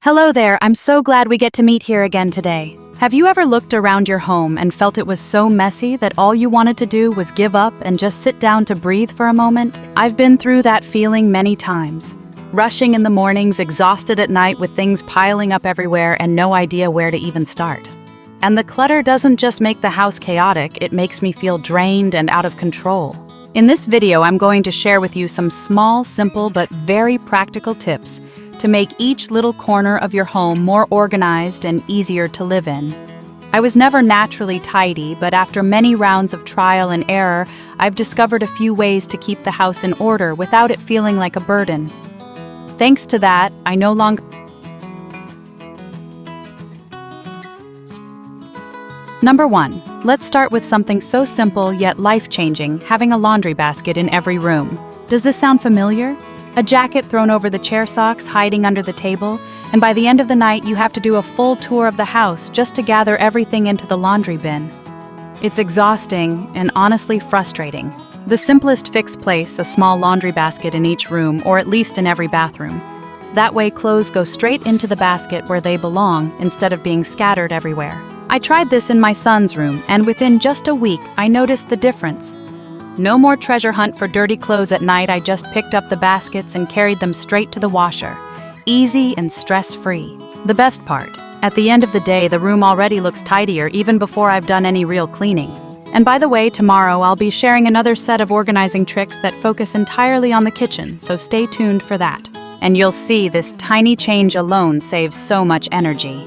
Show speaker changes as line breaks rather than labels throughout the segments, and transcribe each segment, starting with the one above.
Hello there, I'm so glad we get to meet here again today. Have you ever looked around your home and felt it was so messy that all you wanted to do was give up and just sit down to breathe for a moment? I've been through that feeling many times. Rushing in the mornings, exhausted at night with things piling up everywhere and no idea where to even start. And the clutter doesn't just make the house chaotic, it makes me feel drained and out of control. In this video, I'm going to share with you some small, simple, but very practical tips to make each little corner of your home more organized and easier to live in. I was never naturally tidy, but after many rounds of trial and error, I've discovered a few ways to keep the house in order without it feeling like a burden. Thanks to that, I no longer... Number 1. Let's start with something so simple yet life-changing, having a laundry basket in every room. Does this sound familiar? A jacket thrown over the chair socks hiding under the table, and by the end of the night you have to do a full tour of the house just to gather everything into the laundry bin. It's exhausting and honestly frustrating. The simplest fix: place a small laundry basket in each room, or at least in every bathroom. That way clothes go straight into the basket where they belong instead of being scattered everywhere. I tried this in my son's room, and within just a week I noticed the difference. No more treasure hunt for dirty clothes at night. I just picked up the baskets and carried them straight to the washer. Easy and stress-free. The best part, at the end of the day, the room already looks tidier even before I've done any real cleaning. And by the way, tomorrow I'll be sharing another set of organizing tricks that focus entirely on the kitchen, so stay tuned for that. And you'll see this tiny change alone saves so much energy.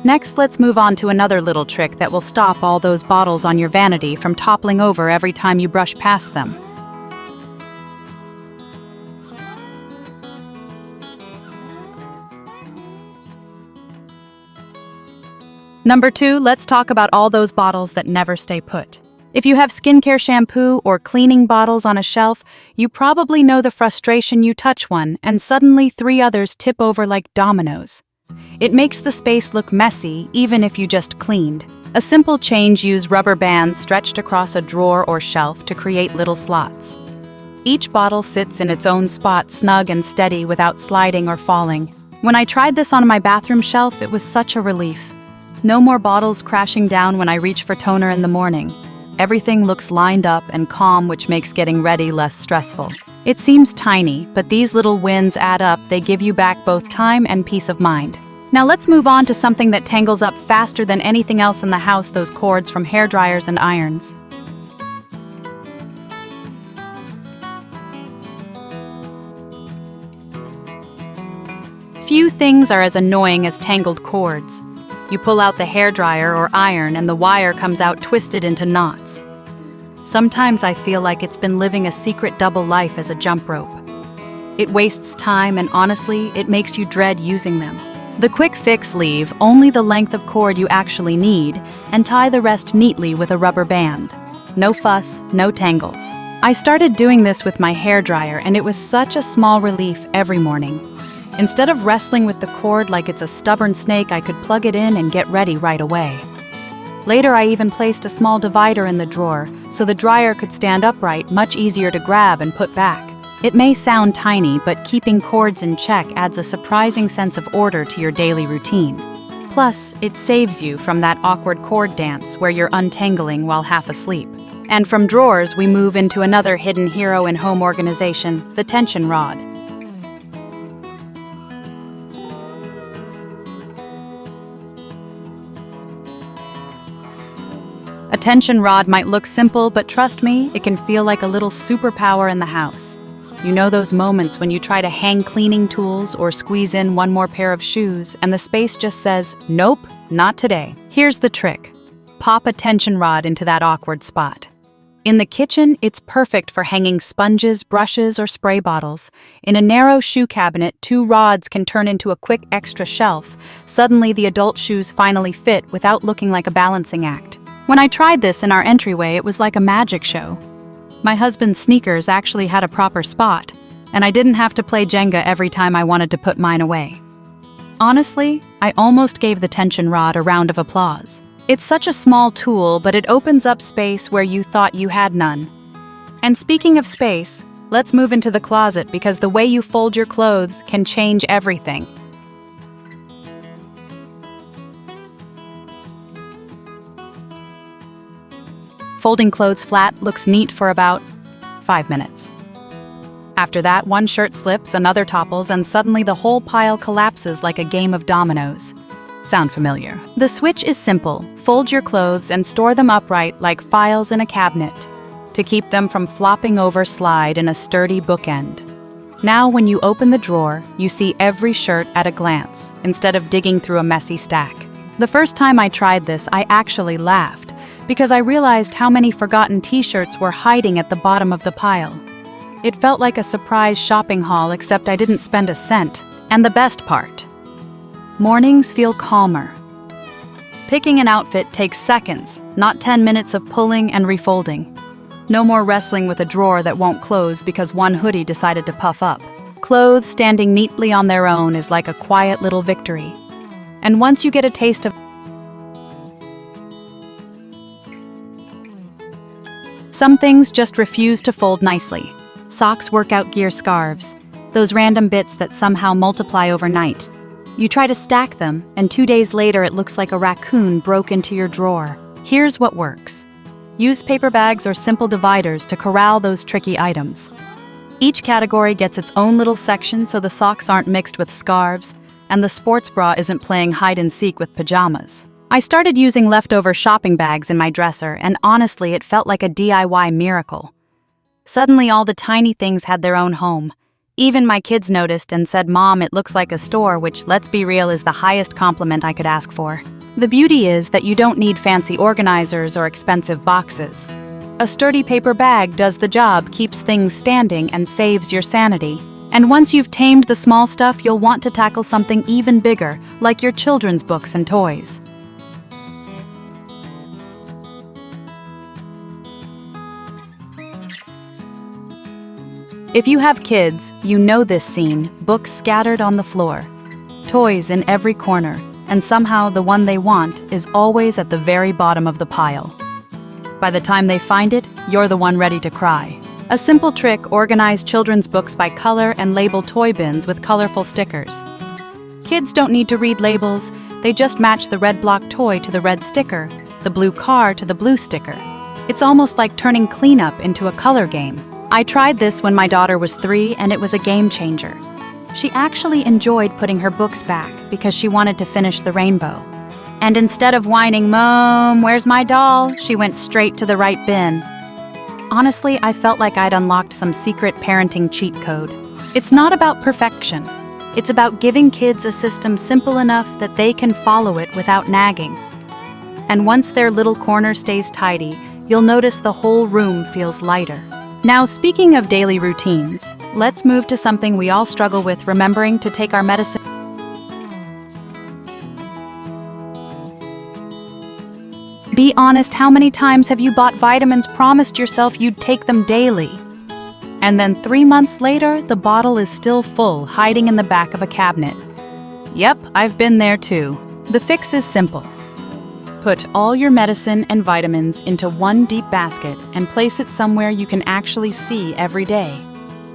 Next, let's move on to another little trick that will stop all those bottles on your vanity from toppling over every time you brush past them. Number 2, let's talk about all those bottles that never stay put. If you have skincare shampoo or cleaning bottles on a shelf, you probably know the frustration. You touch one, and suddenly 3 others tip over like dominoes. It makes the space look messy, even if you just cleaned. A simple change: use rubber bands stretched across a drawer or shelf to create little slots. Each bottle sits in its own spot, snug and steady without sliding or falling. When I tried this on my bathroom shelf, it was such a relief. No more bottles crashing down when I reach for toner in the morning. Everything looks lined up and calm, which makes getting ready less stressful. It seems tiny, but these little wins add up. They give you back both time and peace of mind. Now let's move on to something that tangles up faster than anything else in the house: those cords from hair dryers and irons. Few things are as annoying as tangled cords. You pull out the hair dryer or iron and the wire comes out twisted into knots. Sometimes I feel like it's been living a secret double life as a jump rope. It wastes time, and honestly, it makes you dread using them. The quick fix: leave only the length of cord you actually need and tie the rest neatly with a rubber band. No fuss, no tangles. I started doing this with my hair dryer, and it was such a small relief every morning. Instead of wrestling with the cord like it's a stubborn snake, I could plug it in and get ready right away. Later, I even placed a small divider in the drawer so the dryer could stand upright, much easier to grab and put back. It may sound tiny, but keeping cords in check adds a surprising sense of order to your daily routine. Plus, it saves you from that awkward cord dance where you're untangling while half asleep. And from drawers, we move into another hidden hero in home organization: the tension rod. A tension rod might look simple, but trust me, it can feel like a little superpower in the house. You know those moments when you try to hang cleaning tools or squeeze in one more pair of shoes and the space just says, nope, not today. Here's the trick. Pop a tension rod into that awkward spot. In the kitchen, it's perfect for hanging sponges, brushes, or spray bottles. In a narrow shoe cabinet, 2 rods can turn into a quick extra shelf. Suddenly, the adult shoes finally fit without looking like a balancing act. When I tried this in our entryway, it was like a magic show. My husband's sneakers actually had a proper spot, and I didn't have to play Jenga every time I wanted to put mine away. Honestly, I almost gave the tension rod a round of applause. It's such a small tool, but it opens up space where you thought you had none. And speaking of space, let's move into the closet, because the way you fold your clothes can change everything. Folding clothes flat looks neat for about 5 minutes. After that, one shirt slips, another topples, and suddenly the whole pile collapses like a game of dominoes. Sound familiar? The switch is simple. Fold your clothes and store them upright like files in a cabinet to keep them from flopping over slide in a sturdy bookend. Now, when you open the drawer, you see every shirt at a glance, instead of digging through a messy stack. The first time I tried this, I actually laughed, because I realized how many forgotten t-shirts were hiding at the bottom of the pile. It felt like a surprise shopping haul, except I didn't spend a cent. And the best part: mornings feel calmer. Picking an outfit takes seconds, not 10 minutes of pulling and refolding. No more wrestling with a drawer that won't close because one hoodie decided to puff up. Clothes standing neatly on their own is like a quiet little victory. And once you get a taste of some things just refuse to fold nicely. Socks, workout gear, scarves. Those random bits that somehow multiply overnight. You try to stack them, and 2 days later it looks like a raccoon broke into your drawer. Here's what works. Use paper bags or simple dividers to corral those tricky items. Each category gets its own little section so the socks aren't mixed with scarves, and the sports bra isn't playing hide-and-seek with pajamas. I started using leftover shopping bags in my dresser, and honestly, it felt like a DIY miracle. Suddenly, all the tiny things had their own home. Even my kids noticed and said, "Mom, it looks like a store," which, let's be real, is the highest compliment I could ask for. The beauty is that you don't need fancy organizers or expensive boxes. A sturdy paper bag does the job, keeps things standing, and saves your sanity. And once you've tamed the small stuff, you'll want to tackle something even bigger, like your children's books and toys. If you have kids, you know this scene: books scattered on the floor, toys in every corner, and somehow the one they want is always at the very bottom of the pile. By the time they find it, you're the one ready to cry. A simple trick: organize children's books by color and label toy bins with colorful stickers. Kids don't need to read labels, they just match the red block toy to the red sticker, the blue car to the blue sticker. It's almost like turning cleanup into a color game. I tried this when my daughter was 3, and it was a game changer. She actually enjoyed putting her books back because she wanted to finish the rainbow. And instead of whining, "Mom, where's my doll?" she went straight to the right bin. Honestly, I felt like I'd unlocked some secret parenting cheat code. It's not about perfection. It's about giving kids a system simple enough that they can follow it without nagging. And once their little corner stays tidy, you'll notice the whole room feels lighter. Now, speaking of daily routines, let's move to something we all struggle with: remembering to take our medicine. Be honest, how many times have you bought vitamins, promised yourself you'd take them daily? And then 3 months later, the bottle is still full, hiding in the back of a cabinet. Yep, I've been there too. The fix is simple. Put all your medicine and vitamins into one deep basket and place it somewhere you can actually see every day.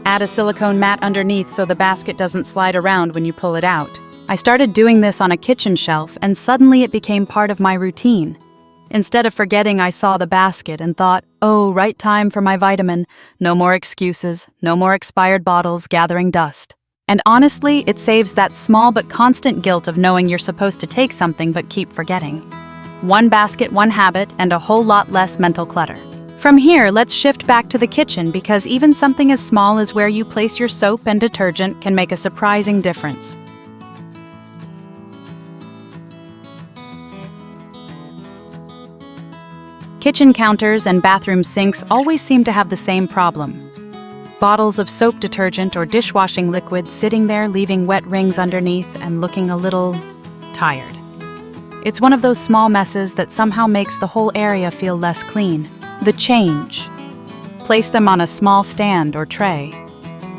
Add a silicone mat underneath so the basket doesn't slide around when you pull it out. I started doing this on a kitchen shelf, and suddenly it became part of my routine. Instead of forgetting, I saw the basket and thought, "Oh, right time for my vitamin. No more excuses, no more expired bottles gathering dust." And honestly, it saves that small but constant guilt of knowing you're supposed to take something but keep forgetting. One basket, one habit, and a whole lot less mental clutter. From here, let's shift back to the kitchen, because even something as small as where you place your soap and detergent can make a surprising difference. Kitchen counters and bathroom sinks always seem to have the same problem. Bottles of soap detergent or dishwashing liquid sitting there, leaving wet rings underneath and looking a little tired. It's one of those small messes that somehow makes the whole area feel less clean. The change. Place them on a small stand or tray.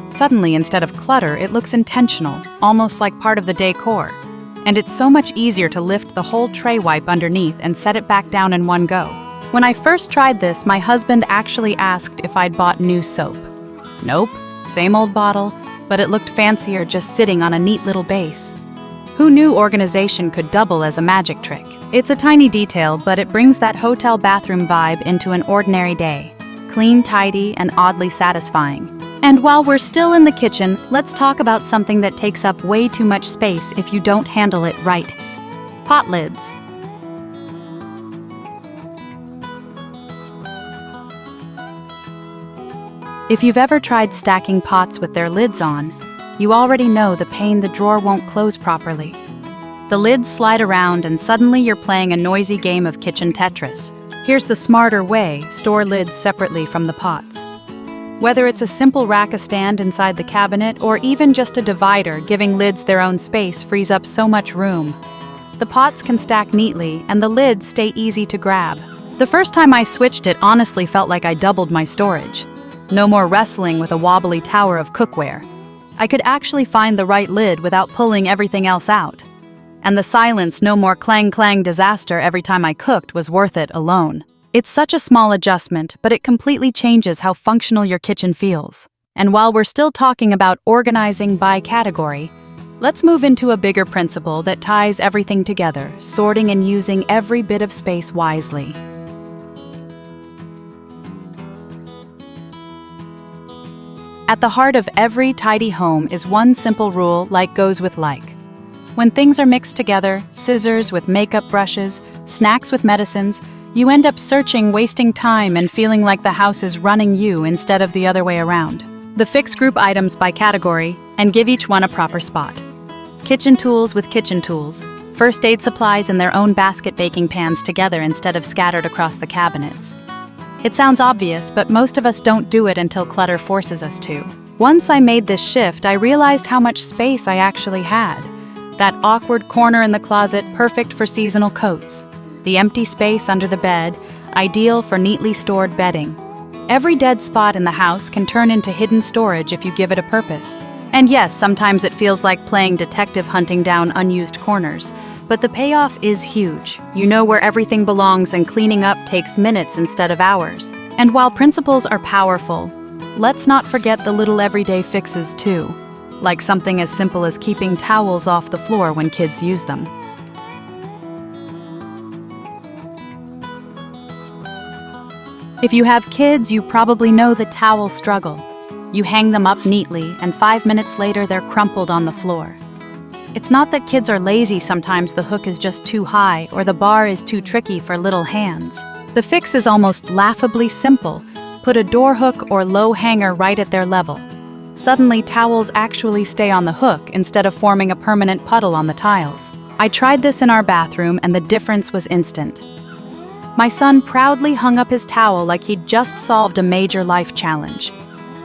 Suddenly, instead of clutter, it looks intentional, almost like part of the decor. And it's so much easier to lift the whole tray wipe underneath and set it back down in one go. When I first tried this, my husband actually asked if I'd bought new soap. Nope, same old bottle, but it looked fancier just sitting on a neat little base. Who knew organization could double as a magic trick? It's a tiny detail, but it brings that hotel bathroom vibe into an ordinary day. Clean, tidy, and oddly satisfying. And while we're still in the kitchen, let's talk about something that takes up way too much space if you don't handle it right. Pot lids. If you've ever tried stacking pots with their lids on, you already know the pain the drawer won't close properly. The lids slide around and suddenly you're playing a noisy game of kitchen Tetris. Here's the smarter way: store lids separately from the pots. Whether it's a simple rack-a-stand inside the cabinet or even just a divider, giving lids their own space frees up so much room. The pots can stack neatly and the lids stay easy to grab. The first time I switched it honestly felt like I doubled my storage. No more wrestling with a wobbly tower of cookware. I could actually find the right lid without pulling everything else out. And the silence, no more clang-clang disaster every time I cooked, was worth it alone. It's such a small adjustment, but it completely changes how functional your kitchen feels. And while we're still talking about organizing by category, let's move into a bigger principle that ties everything together: sorting and using every bit of space wisely. At the heart of every tidy home is one simple rule: like goes with like. When things are mixed together, scissors with makeup brushes, snacks with medicines, you end up searching, wasting time, and feeling like the house is running you instead of the other way around. The fix group items by category and give each one a proper spot. Kitchen tools with kitchen tools. First aid supplies in their own basket, baking pans together instead of scattered across the cabinets. It sounds obvious, but most of us don't do it until clutter forces us to. Once I made this shift, I realized how much space I actually had. That awkward corner in the closet, perfect for seasonal coats. The empty space under the bed, ideal for neatly stored bedding. Every dead spot in the house can turn into hidden storage if you give it a purpose. And yes, sometimes it feels like playing detective hunting down unused corners, but the payoff is huge. You know where everything belongs and cleaning up takes minutes instead of hours. And while principles are powerful, let's not forget the little everyday fixes too. Like something as simple as keeping towels off the floor when kids use them. If you have kids, you probably know the towel struggle. You hang them up neatly, and 5 minutes later they're crumpled on the floor. It's not that kids are lazy, sometimes the hook is just too high or the bar is too tricky for little hands. The fix is almost laughably simple. Put a door hook or low hanger right at their level. Suddenly, towels actually stay on the hook instead of forming a permanent puddle on the tiles. I tried this in our bathroom and the difference was instant. My son proudly hung up his towel like he'd just solved a major life challenge.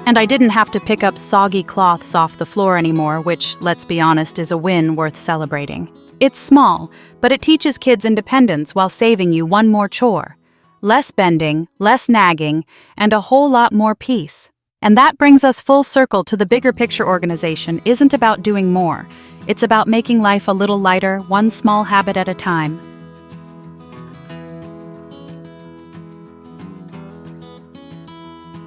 And I didn't have to pick up soggy cloths off the floor anymore, which, let's be honest, is a win worth celebrating. It's small, but it teaches kids independence while saving you one more chore. Less bending, less nagging, and a whole lot more peace. And that brings us full circle to the bigger picture. Organization isn't about doing more. It's about making life a little lighter, one small habit at a time.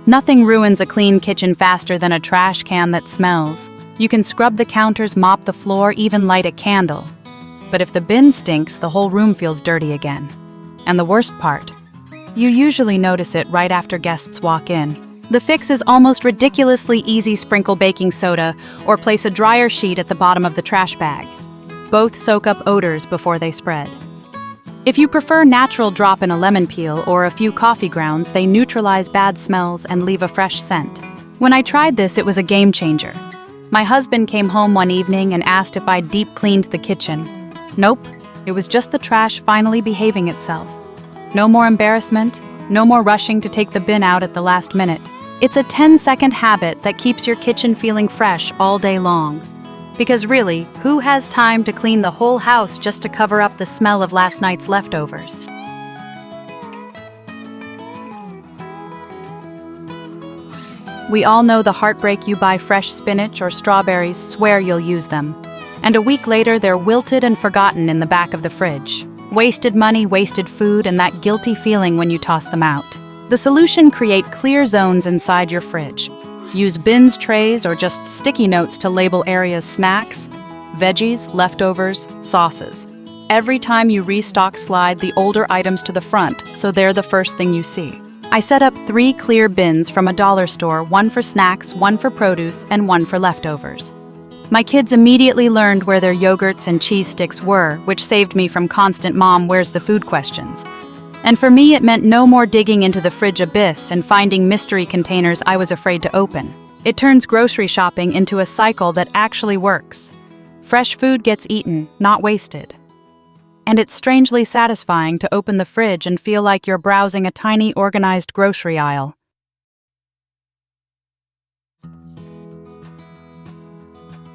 Nothing ruins a clean kitchen faster than a trash can that smells. You can scrub the counters, mop the floor, even light a candle. But if the bin stinks, the whole room feels dirty again. And the worst part, you usually notice it right after guests walk in. The fix is almost ridiculously easy: sprinkle baking soda or place a dryer sheet at the bottom of the trash bag. Both soak up odors before they spread. If you prefer natural, drop in a lemon peel or a few coffee grounds. They neutralize bad smells and leave a fresh scent. When I tried this, it was a game changer. My husband came home one evening and asked if I'd deep cleaned the kitchen. Nope, it was just the trash finally behaving itself. No more embarrassment, no more rushing to take the bin out at the last minute. It's a 10-second habit that keeps your kitchen feeling fresh all day long. Because really, who has time to clean the whole house just to cover up the smell of last night's leftovers? We all know the heartbreak: you buy fresh spinach or strawberries, swear you'll use them. And a week later, they're wilted and forgotten in the back of the fridge. Wasted money, wasted food, and that guilty feeling when you toss them out. The solution: create clear zones inside your fridge. Use bins, trays, or just sticky notes to label areas: snacks, veggies, leftovers, sauces. Every time you restock, slide the older items to the front, so they're the first thing you see. I set up 3 clear bins from a dollar store, one for snacks, one for produce, and one for leftovers. My kids immediately learned where their yogurts and cheese sticks were, which saved me from constant "Mom, where's the food?" questions. And for me, it meant no more digging into the fridge abyss and finding mystery containers I was afraid to open. It turns grocery shopping into a cycle that actually works. Fresh food gets eaten, not wasted. And it's strangely satisfying to open the fridge and feel like you're browsing a tiny, organized grocery aisle.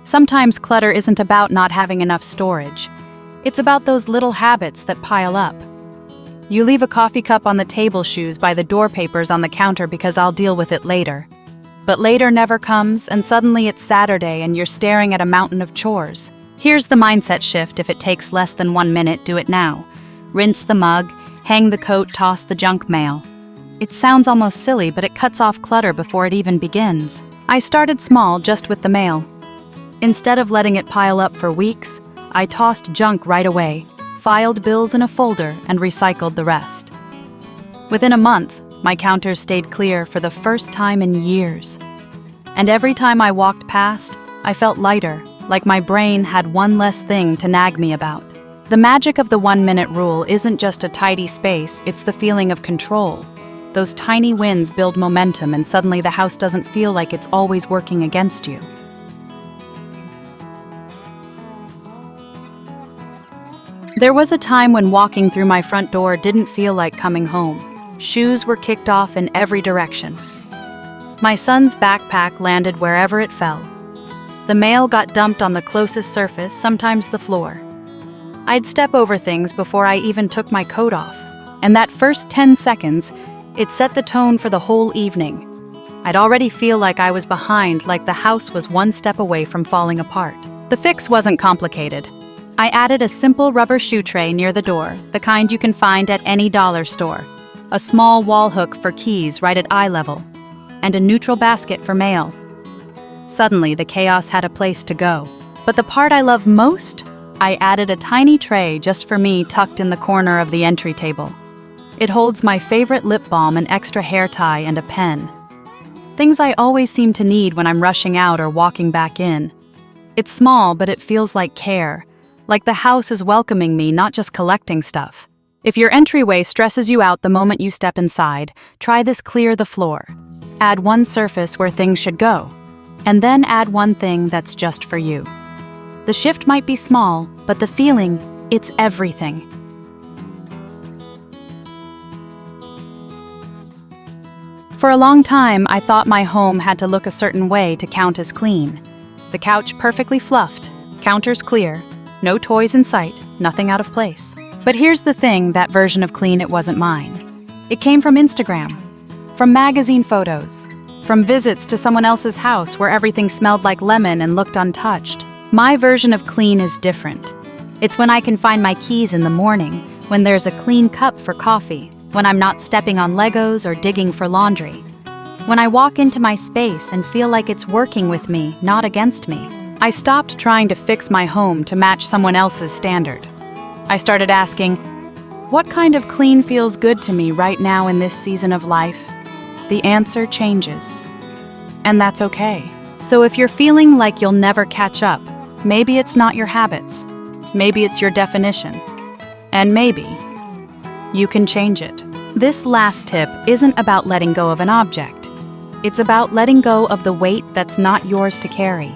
Sometimes clutter isn't about not having enough storage. It's about those little habits that pile up. You leave a coffee cup on the table, shoes by the door, papers on the counter because I'll deal with it later. But later never comes, and suddenly it's Saturday and you're staring at a mountain of chores. Here's the mindset shift: if it takes less than 1 minute, do it now. Rinse the mug, hang the coat, toss the junk mail. It sounds almost silly, but it cuts off clutter before it even begins. I started small, just with the mail. Instead of letting it pile up for weeks, I tossed junk right away, filed bills in a folder, and recycled the rest. Within a month, my counters stayed clear for the first time in years. And every time I walked past, I felt lighter, like my brain had one less thing to nag me about. The magic of the 1-minute rule isn't just a tidy space, it's the feeling of control. Those tiny wins build momentum, and suddenly the house doesn't feel like it's always working against you. There was a time when walking through my front door didn't feel like coming home. Shoes were kicked off in every direction. My son's backpack landed wherever it fell. The mail got dumped on the closest surface, sometimes the floor. I'd step over things before I even took my coat off, and that first 10 seconds, it set the tone for the whole evening. I'd already feel like I was behind, like the house was one step away from falling apart. The fix wasn't complicated. I added a simple rubber shoe tray near the door, the kind you can find at any dollar store, a small wall hook for keys right at eye level, and a neutral basket for mail. Suddenly, the chaos had a place to go. But the part I love most? I added a tiny tray just for me tucked in the corner of the entry table. It holds my favorite lip balm, an extra hair tie, and a pen. Things I always seem to need when I'm rushing out or walking back in. It's small, but it feels like care. Like the house is welcoming me, not just collecting stuff. If your entryway stresses you out the moment you step inside, try this: clear the floor. Add one surface where things should go, and then add one thing that's just for you. The shift might be small, but the feeling, it's everything. For a long time, I thought my home had to look a certain way to count as clean. The couch perfectly fluffed, counters clear, no toys in sight, nothing out of place. But here's the thing: that version of clean, it wasn't mine. It came from Instagram, from magazine photos, from visits to someone else's house where everything smelled like lemon and looked untouched. My version of clean is different. It's when I can find my keys in the morning, when there's a clean cup for coffee, when I'm not stepping on Legos or digging for laundry. When I walk into my space and feel like it's working with me, not against me. I stopped trying to fix my home to match someone else's standard. I started asking, what kind of clean feels good to me right now in this season of life? The answer changes. And that's okay. So if you're feeling like you'll never catch up, maybe it's not your habits. Maybe it's your definition. And maybe you can change it. This last tip isn't about letting go of an object. It's about letting go of the weight that's not yours to carry.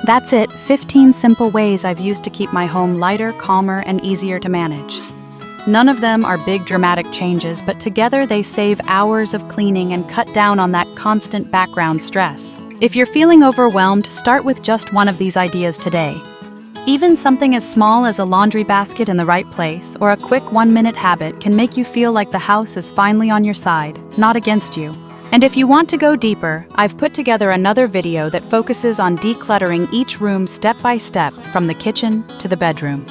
That's it, 15 simple ways I've used to keep my home lighter, calmer, and easier to manage. None of them are big dramatic changes, but together they save hours of cleaning and cut down on that constant background stress. If you're feeling overwhelmed, start with just one of these ideas today. Even something as small as a laundry basket in the right place or a quick 1-minute habit can make you feel like the house is finally on your side, not against you. And if you want to go deeper, I've put together another video that focuses on decluttering each room step by step, from the kitchen to the bedroom.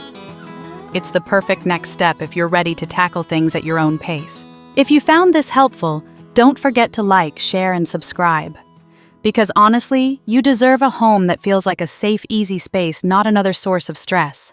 It's the perfect next step if you're ready to tackle things at your own pace. If you found this helpful, don't forget to like, share, and subscribe. Because honestly, you deserve a home that feels like a safe, easy space, not another source of stress.